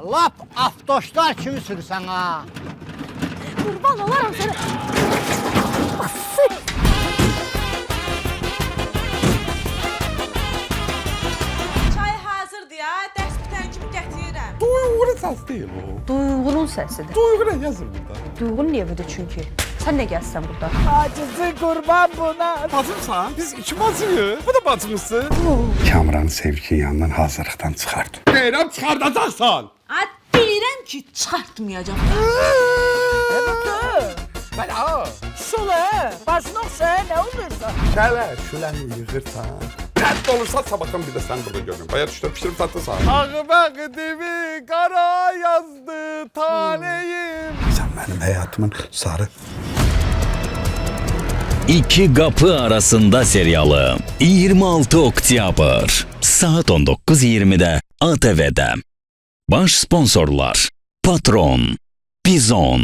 Lap avtoşlar kimi sürsən ha? Qurban olaram sənə. Çay hazırdır ya, dərs bitən kimi gətirirəm. Duyğunun səsi deyil o. Duyğunun səsidir. Duyğu nə yazır burada? Duyğun niyə budur çünki? Sən nə gəlsən burada? Acısı qurban buna. Bacımsan? Biz iki bacıyıq. Bu da bacımızsın. Kamranı sevgi yanından hazırlıqdan çıxardı. Deyirəm çıxardacaqsan. Ay, bilirəm ki, çıxartmayacam. Bəli, ha. Şule, başın oxşaya nə olursa? Gələ, şüləni yığırsan. Rədd olursa sabahdan bir də sən burada görürüm. Baya düşdüm, fikrim tatlısan. Ağbəqdimi qara yazdı taleyim. Sən mənim həyatımın sarı İki Qapı Arasında serialı 26 oktyabr saat 19:20'de ATV'de. Baş sponsorlar Patron, Bizon,